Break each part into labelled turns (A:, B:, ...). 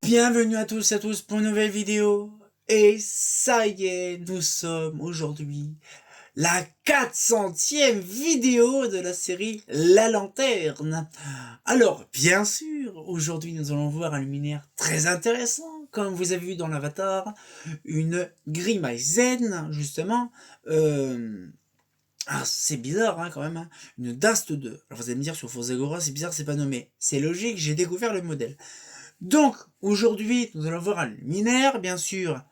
A: Bienvenue à tous et à tous pour une nouvelle vidéo. Et ça y est, nous sommes aujourd'hui la 400e vidéo de la série La Lanterne. Alors, bien sûr, aujourd'hui nous allons voir un luminaire très intéressant, comme vous avez vu dans l'avatar, une Grimaizen, justement. C'est bizarre quand même, hein. Une Dast 2. Alors vous allez me dire sur Phosagora, c'est bizarre, c'est pas nommé. C'est logique, j'ai découvert le modèle. Donc, aujourd'hui, nous allons voir un luminaire, bien sûr,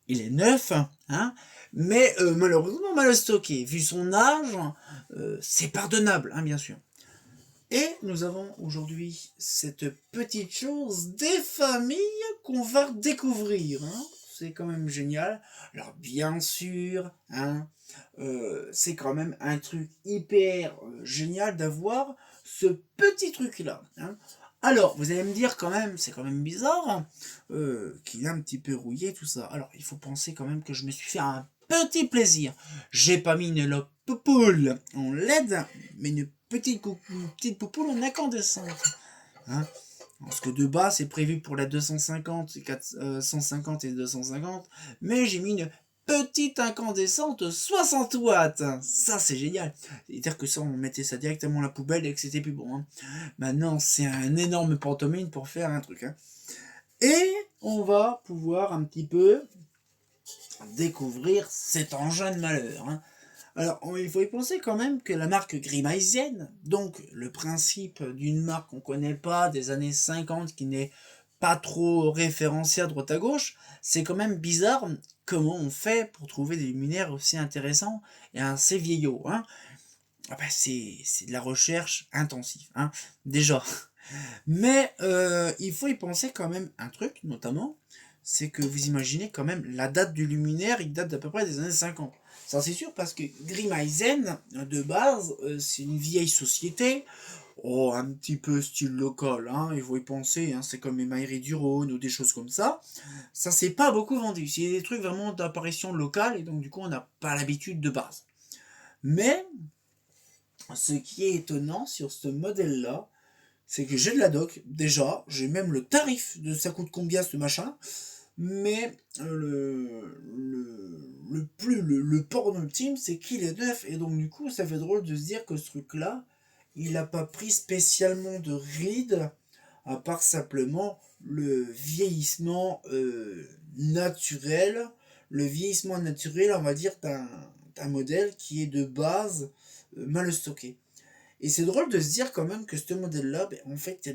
A: il est neuf, hein, mais malheureusement mal stocké. Vu son âge, c'est pardonnable, hein, bien sûr. Et nous avons aujourd'hui cette petite chose des familles qu'on va découvrir. Hein. C'est quand même génial. Alors, bien sûr, hein, c'est quand même un truc hyper génial d'avoir ce petit truc-là. Hein. Alors, vous allez me dire quand même, c'est quand même bizarre qu'il est un petit peu rouillé, tout ça. Alors, il faut penser quand même que je me suis fait un petit plaisir. J'ai pas mis une lampe poupoule en LED, mais une petite poupoule en incandescente. Hein. Parce que de base, c'est prévu pour la 250, 150 et 250, mais j'ai mis une petite incandescente 60 watts. Ça, c'est génial. C'est-à-dire que ça, on mettait ça directement à la poubelle et que c'était plus bon. Hein. Maintenant, c'est un énorme pantomime pour faire un truc. Hein. Et on va pouvoir un petit peu découvrir cet engin de malheur. Hein. Alors, il faut y penser quand même que la marque Grimaizen, donc le principe d'une marque qu'on connaît pas des années 50 qui n'est pas trop référencée à droite à gauche, c'est quand même bizarre comment on fait pour trouver des luminaires aussi intéressants et assez vieillots. Hein. Ah ben c'est de la recherche intensive, hein, déjà. Mais il faut y penser quand même un truc, notamment, c'est que vous imaginez quand même la date du luminaire, il date d'à peu près des années 50. Ça c'est sûr parce que Grimaizen, de base, c'est une vieille société, un petit peu style local, hein, il faut y penser, hein, c'est comme les Mailleries du Rhône ou des choses comme ça. Ça s'est pas beaucoup vendu, c'est des trucs vraiment d'apparition locale et donc du coup on n'a pas l'habitude de base. Mais ce qui est étonnant sur ce modèle-là, c'est que j'ai de la doc, déjà, j'ai même le tarif de ça coûte combien ce machin, mais le port ultime, c'est qu'il est neuf, et donc du coup, ça fait drôle de se dire que ce truc-là, il a pas pris spécialement de ride, à part simplement le vieillissement naturel, on va dire, d'un modèle qui est de base mal stocké. Et c'est drôle de se dire quand même que ce modèle-là, ben, en fait,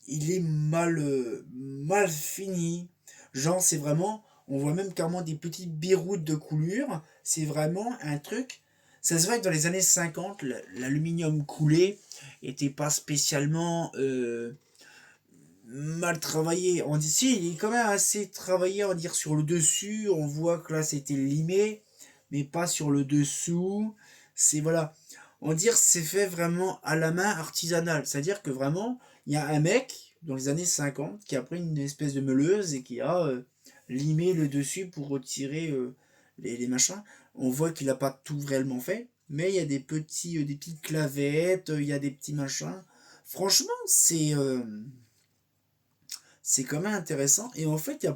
A: il est mal fini. Genre, c'est vraiment, on voit même carrément des petites biroutes de coulure. C'est vraiment un truc. Ça se voit que dans les années 50, l'aluminium coulé était pas spécialement mal travaillé. On dit si, il est quand même assez travaillé, on va dire, sur le dessus. On voit que là, c'était limé, mais pas sur le dessous. C'est voilà. On va dire c'est fait vraiment à la main artisanale. C'est-à-dire que vraiment, il y a un mec dans les années 50 qui a pris une espèce de meuleuse et qui a limé le dessus pour retirer les machins. On voit qu'il n'a pas tout réellement fait, mais il y a des petites clavettes, il y a des petits machins. Franchement, c'est quand même intéressant. Et en fait, il y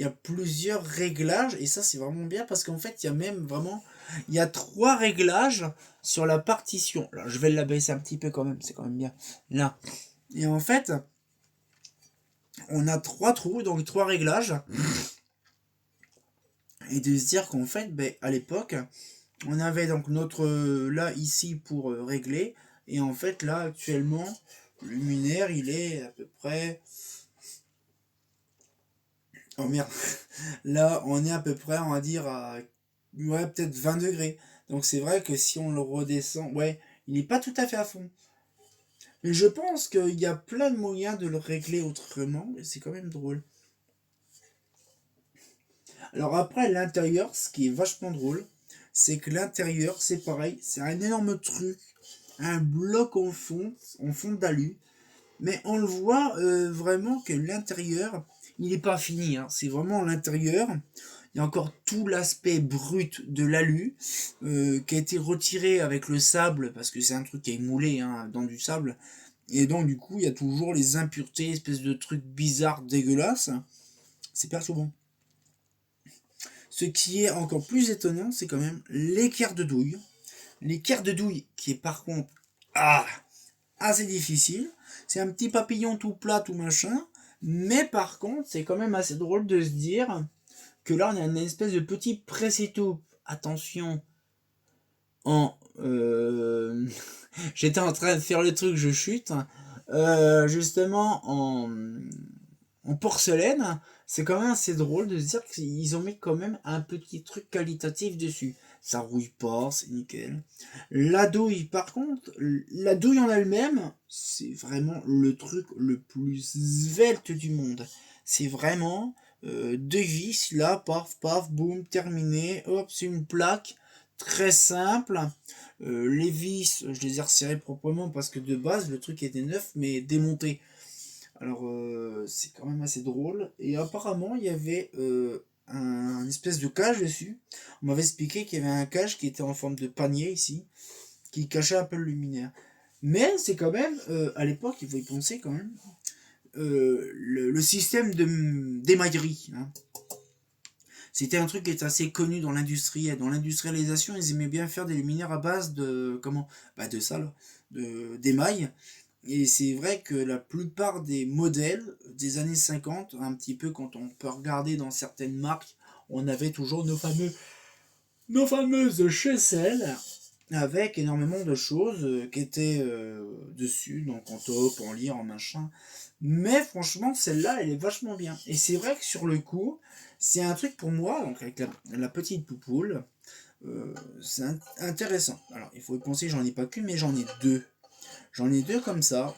A: a plusieurs réglages. Et ça, c'est vraiment bien parce qu'en fait, il y a même vraiment, il y a 3 réglages sur la partition. Alors, je vais la baisser un petit peu quand même. C'est quand même bien. Là. Et en fait, on a 3 trous, donc 3 réglages. Et de se dire qu'en fait, ben, à l'époque, on avait donc notre là ici pour régler. Et en fait, là, actuellement, le luminaire, il est à peu près. Oh merde. Là, on est à peu près, on va dire, à ouais, peut-être 20 degrés. Donc c'est vrai que si on le redescend, ouais, il n'est pas tout à fait à fond. Mais je pense qu'il y a plein de moyens de le régler autrement, et c'est quand même drôle. Alors après, l'intérieur, ce qui est vachement drôle, c'est que l'intérieur, c'est pareil, c'est un énorme truc, un bloc en fond d'alu, mais on le voit vraiment que l'intérieur, il n'est pas fini, hein. C'est vraiment l'intérieur. Il y a encore tout l'aspect brut de l'alu qui a été retiré avec le sable, parce que c'est un truc qui est moulé hein, dans du sable. Et donc du coup, il y a toujours les impuretés, espèces de trucs bizarres, dégueulasses. C'est perturbant. Ce qui est encore plus étonnant, c'est quand même l'équerre de douille. L'équerre de douille qui est par contre assez difficile. C'est un petit papillon tout plat, tout machin. Mais par contre, c'est quand même assez drôle de se dire que là, on a une espèce de petit précito. Attention, en... j'étais en train de faire le truc, je chute. Justement, en porcelaine, c'est quand même assez drôle de se dire qu'ils ont mis quand même un petit truc qualitatif dessus. Ça rouille pas, c'est nickel. La douille, par contre, la douille en elle-même, c'est vraiment le truc le plus svelte du monde. C'est vraiment deux vis, là, paf, paf, boum, terminé. Hop, c'est une plaque très simple. Les vis, je les ai resserrées proprement parce que de base, le truc était neuf, mais démonté. Alors, c'est quand même assez drôle. Et apparemment, il y avait un espèce de cage dessus. On m'avait expliqué qu'il y avait un cage qui était en forme de panier ici, qui cachait un peu le luminaire. Mais c'est quand même, à l'époque, il faut y penser quand même, le système d'émaillerie. Hein. C'était un truc qui était assez connu dans l'industrie. Dans l'industrialisation, ils aimaient bien faire des luminaires à base de, comment, bah de ça, là, d'émail. Et c'est vrai que la plupart des modèles des années 50, un petit peu quand on peut regarder dans certaines marques, on avait toujours nos fameuses Chessel avec énormément de choses qui étaient dessus, donc en top, en lire, en machin. Mais franchement, celle-là, elle est vachement bien. Et c'est vrai que sur le coup, c'est un truc pour moi, donc avec la petite poupoule, c'est intéressant. Alors, il faut y penser, j'en ai pas qu'une, mais j'en ai deux. J'en ai deux comme ça.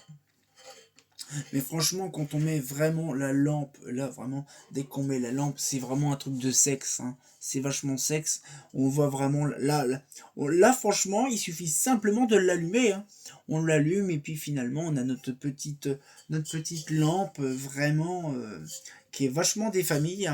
A: Mais franchement, quand on met vraiment la lampe, là vraiment, dès qu'on met la lampe, c'est vraiment un truc de sexe. Hein. C'est vachement sexe. On voit vraiment là, franchement, il suffit simplement de l'allumer. Hein. On l'allume et puis finalement, on a notre petite lampe vraiment qui est vachement des familles.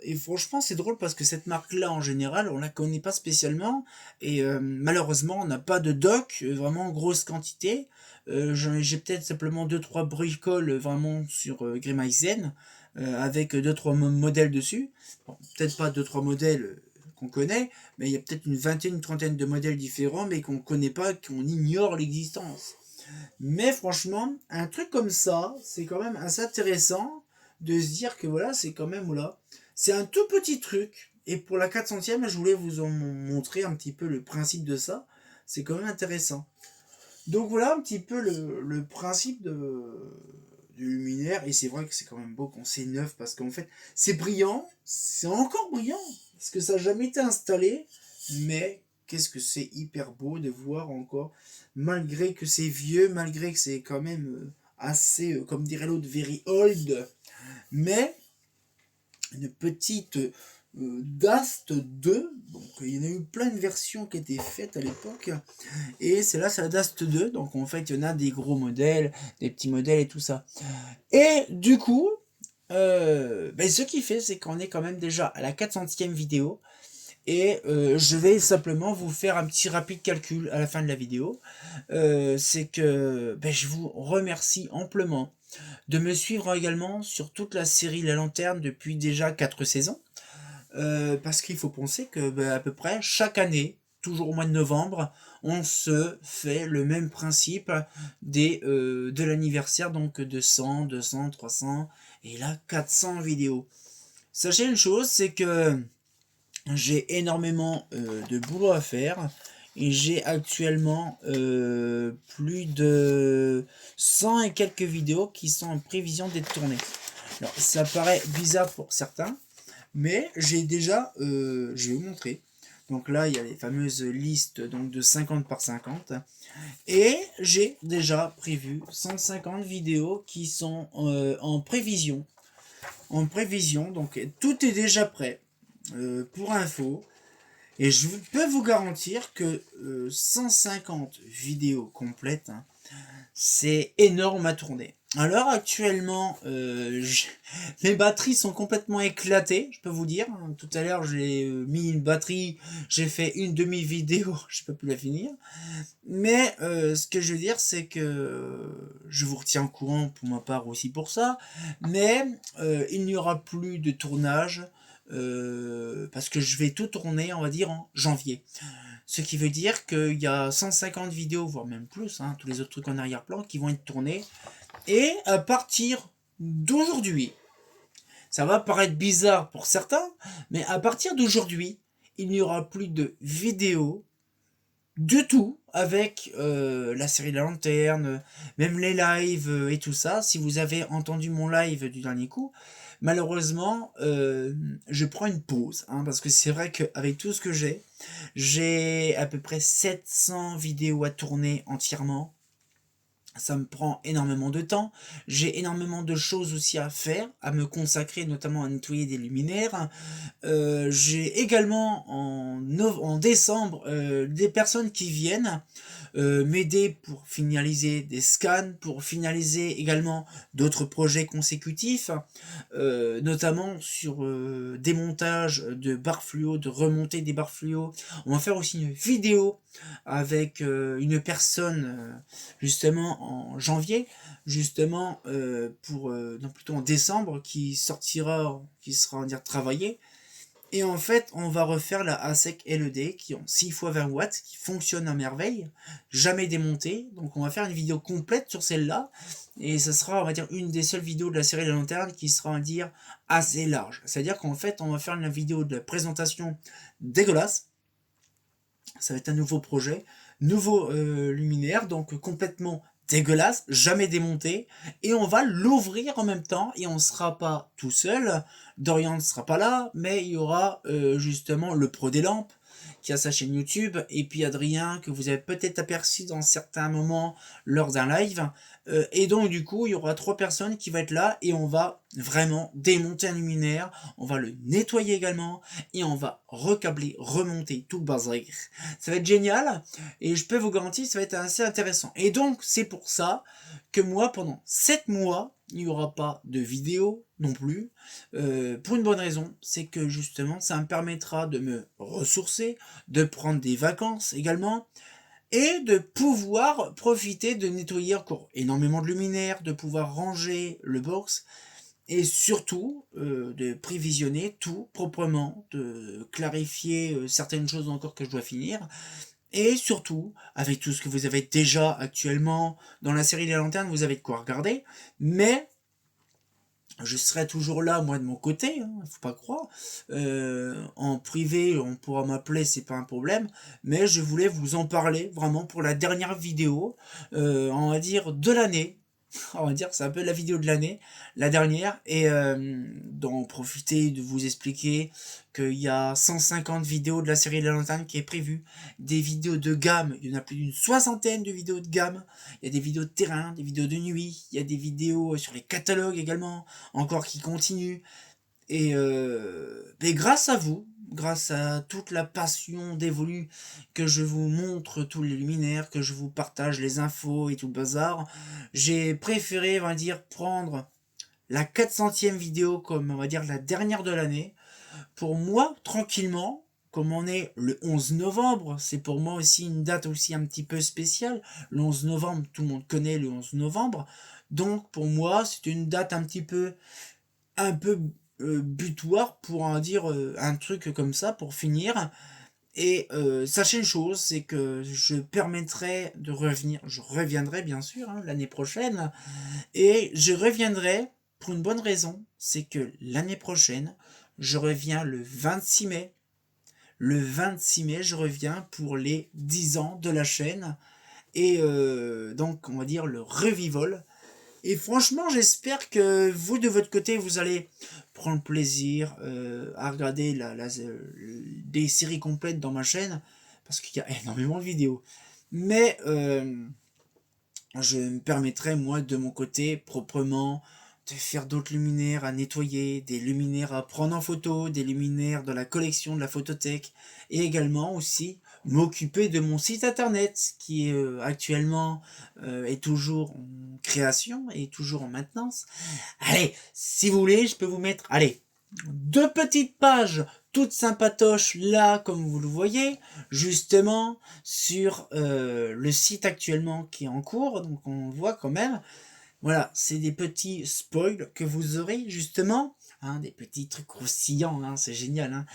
A: Et franchement, c'est drôle parce que cette marque-là, en général, on la connaît pas spécialement. Et malheureusement, on n'a pas de doc vraiment en grosse quantité. J'ai peut-être simplement deux trois bricoles vraiment sur Grimaizen avec deux trois modèles dessus. Bon, peut-être pas deux trois modèles qu'on connaît, mais il y a peut-être une vingtaine, une trentaine de modèles différents, mais qu'on connaît pas, qu'on ignore l'existence. Mais franchement, un truc comme ça, c'est quand même assez intéressant de se dire que voilà, c'est quand même là. C'est un tout petit truc. Et pour la 400e, je voulais vous en montrer un petit peu le principe de ça. C'est quand même intéressant. Donc voilà un petit peu le principe du luminaire. Et c'est vrai que c'est quand même beau quand c'est neuf parce qu'en fait, c'est brillant. C'est encore brillant. Parce que ça n'a jamais été installé. Mais qu'est-ce que c'est hyper beau de voir encore. Malgré que c'est vieux, malgré que c'est quand même assez, comme dirait l'autre, very old. Mais une petite Dast 2. Donc il y en a eu plein de versions qui étaient faites à l'époque. Et c'est là, c'est la Dast 2. Donc en fait, il y en a des gros modèles, des petits modèles et tout ça. Et du coup, ce qui fait, c'est qu'on est quand même déjà à la 400e vidéo. Et je vais simplement vous faire un petit rapide calcul à la fin de la vidéo. C'est que je vous remercie amplement de me suivre également sur toute la série La Lanterne depuis déjà 4 saisons. Parce qu'il faut penser que à peu près chaque année, toujours au mois de novembre, on se fait le même principe de l'anniversaire, donc de 100, 200, 300 et là 400 vidéos. Sachez une chose, c'est que j'ai énormément de boulot à faire et j'ai actuellement plus de 100 et quelques vidéos qui sont en prévision d'être tournées. Alors ça paraît bizarre pour certains, mais j'ai déjà, je vais vous montrer. Donc là, il y a les fameuses listes donc de 50 par 50. Et j'ai déjà prévu 150 vidéos qui sont en prévision. En prévision, donc tout est déjà prêt. Pour info. Et je peux vous garantir que 150 vidéos complètes, hein, c'est énorme à tourner. Alors actuellement, mes batteries sont complètement éclatées, je peux vous dire. Tout à l'heure, j'ai mis une batterie, j'ai fait une demi-vidéo, je peux plus la finir. Mais ce que je veux dire, c'est que je vous retiens au courant pour ma part aussi pour ça. Mais il n'y aura plus de tournage parce que je vais tout tourner, on va dire, en janvier. Ce qui veut dire qu'il y a 150 vidéos, voire même plus, hein, tous les autres trucs en arrière-plan qui vont être tournés. Et à partir d'aujourd'hui, ça va paraître bizarre pour certains, mais à partir d'aujourd'hui, il n'y aura plus de vidéos du tout avec la série La Lanterne, même les lives et tout ça. Si vous avez entendu mon live du dernier coup, malheureusement, je prends une pause, hein, parce que c'est vrai qu'avec tout ce que j'ai à peu près 700 vidéos à tourner entièrement. Ça me prend énormément de temps. J'ai énormément de choses aussi à faire, à me consacrer, notamment à nettoyer des luminaires. J'ai également en décembre des personnes qui viennent m'aider pour finaliser des scans, pour finaliser également d'autres projets consécutifs, notamment sur des montages de barres fluo, de remontée des barres fluo. On va faire aussi une vidéo avec une personne justement en janvier, justement non plutôt en décembre, qui sera on va dire travaillée. Et en fait, on va refaire la ASEC LED qui ont 6 fois 20 watts, qui fonctionne à merveille, jamais démontée. Donc on va faire une vidéo complète sur celle-là. Et ce sera, on va dire, une des seules vidéos de la série La Lanterne qui sera, on va dire, assez large. C'est-à-dire qu'en fait, on va faire une vidéo de présentation dégueulasse. Ça va être un nouveau projet, nouveau luminaire, donc complètement dégueulasse, jamais démonté, et on va l'ouvrir en même temps, et on sera pas tout seul, Dorian ne sera pas là, mais il y aura justement le pro des lampes, qui a sa chaîne YouTube, et puis Adrien, que vous avez peut-être aperçu dans certains moments lors d'un live, et donc du coup, il y aura 3 personnes qui vont être là, et on va vraiment démonter un luminaire, on va le nettoyer également, et on va recabler, remonter tout le bazar. Ça va être génial et je peux vous garantir que ça va être assez intéressant. Et donc c'est pour ça que moi pendant 7 mois il n'y aura pas de vidéo non plus, pour une bonne raison, c'est que justement ça me permettra de me ressourcer, de prendre des vacances également, et de pouvoir profiter de nettoyer encore énormément de luminaires, de pouvoir ranger le box, et surtout de prévisionner tout proprement, de clarifier certaines choses encore que je dois finir, et surtout, avec tout ce que vous avez déjà actuellement dans la série des lanternes, vous avez de quoi regarder, mais je serai toujours là, moi, de mon côté, hein, faut pas croire. En privé, on pourra m'appeler, c'est pas un problème, mais je voulais vous en parler vraiment pour la dernière vidéo, on va dire de l'année, on va dire que c'est un peu la vidéo de l'année, la dernière, et d'en profiter de vous expliquer qu'il y a 150 vidéos de la série de la Lanterne qui est prévue, des vidéos de gamme, il y en a plus d'une soixantaine de vidéos de gamme, il y a des vidéos de terrain, des vidéos de nuit, il y a des vidéos sur les catalogues également, encore qui continuent, et grâce à vous, grâce à toute la passion dévolue, que je vous montre tous les luminaires, que je vous partage les infos et tout le bazar, j'ai préféré, on va dire, prendre la 400e vidéo comme, on va dire, la dernière de l'année, pour moi, tranquillement, comme on est le 11 novembre, c'est pour moi aussi une date aussi un petit peu spéciale. Le 11 novembre, tout le monde connaît le 11 novembre. Donc, pour moi, c'est une date un peu butoir pour en dire un truc comme ça pour finir. Et sachez une chose, c'est que je permettrai de revenir, je reviendrai bien sûr hein, l'année prochaine, et je reviendrai pour une bonne raison, c'est que l'année prochaine, je reviens le 26 mai. Le 26 mai, je reviens pour les 10 ans de la chaîne, et donc on va dire le revival. Et franchement, j'espère que vous, de votre côté, vous allez prendre plaisir à regarder des séries complètes dans ma chaîne, parce qu'il y a énormément de vidéos. Mais je me permettrai, moi, de mon côté, proprement, de faire d'autres luminaires à nettoyer, des luminaires à prendre en photo, des luminaires de la collection de la photothèque, et également aussi m'occuper de mon site internet qui actuellement est toujours en création et toujours en maintenance. Allez, si vous voulez, je peux vous mettre, allez, 2 petites pages toutes sympatoches là, comme vous le voyez, justement sur le site actuellement qui est en cours, donc on voit quand même. Voilà, c'est des petits spoils que vous aurez justement, hein, des petits trucs croustillants, hein, c'est génial. Hein.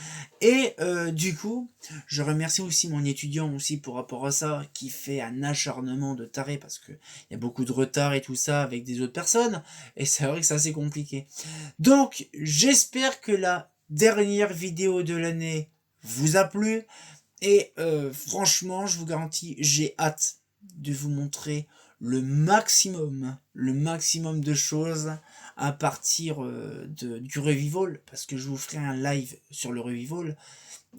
A: Et du coup, je remercie aussi mon étudiant aussi pour rapport à ça, qui fait un acharnement de taré parce que il y a beaucoup de retard et tout ça avec des autres personnes, et c'est vrai que c'est assez compliqué. Donc, j'espère que la dernière vidéo de l'année vous a plu, et franchement, je vous garantis, j'ai hâte de vous montrer le maximum de choses à partir du Revival, parce que je vous ferai un live sur le Revival,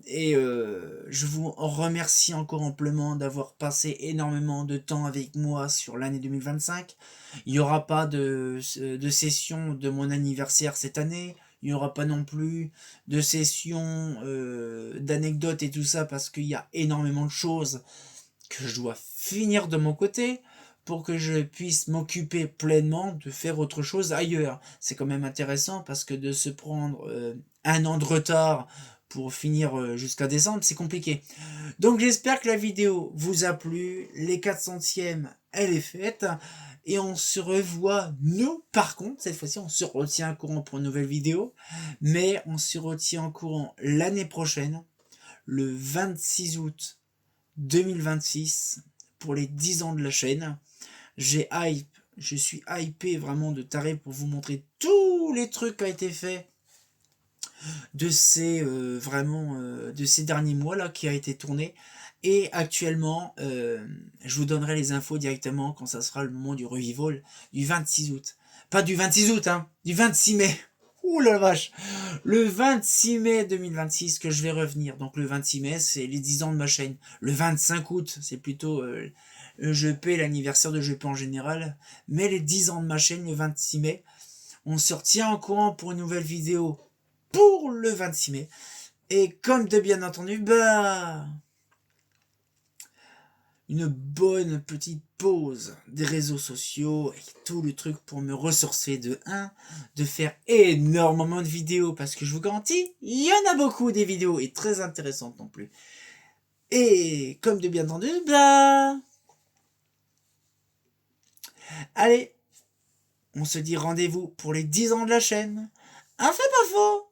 A: et je vous remercie encore amplement d'avoir passé énormément de temps avec moi sur l'année 2025. Il n'y aura pas de session de mon anniversaire cette année. Il n'y aura pas non plus de session d'anecdotes et tout ça parce qu'il y a énormément de choses que je dois finir de mon côté pour que je puisse m'occuper pleinement de faire autre chose ailleurs. C'est quand même intéressant parce que de se prendre un an de retard pour finir jusqu'à décembre, c'est compliqué. Donc j'espère que la vidéo vous a plu. Les 400e, elle est faite. Et on se revoit, nous, par contre, cette fois-ci, on se retient au courant pour une nouvelle vidéo. Mais on se retient au courant l'année prochaine, le 26 août 2026, pour les 10 ans de la chaîne. Je suis hypé vraiment de taré pour vous montrer tous les trucs qui ont été faits de ces de ces derniers mois là qui a été tourné, et actuellement je vous donnerai les infos directement quand ça sera le moment du revival du 26 août, pas du 26 août hein, du 26 mai. Ouh la vache, le 26 mai 2026 que je vais revenir. Donc le 26 mai c'est les 10 ans de ma chaîne, le 25 août c'est plutôt le GP, l'anniversaire de GP en général, mais les 10 ans de ma chaîne le 26 mai. On se retient en courant pour une nouvelle vidéo pour le 26 mai. Et comme de bien entendu, une bonne petite pause des réseaux sociaux et tout le truc pour me ressourcer de faire énormément de vidéos parce que je vous garantis, il y en a beaucoup des vidéos et très intéressantes non plus. Et comme de bien entendu, allez, on se dit rendez-vous pour les 10 ans de la chaîne. Un fait pas faux.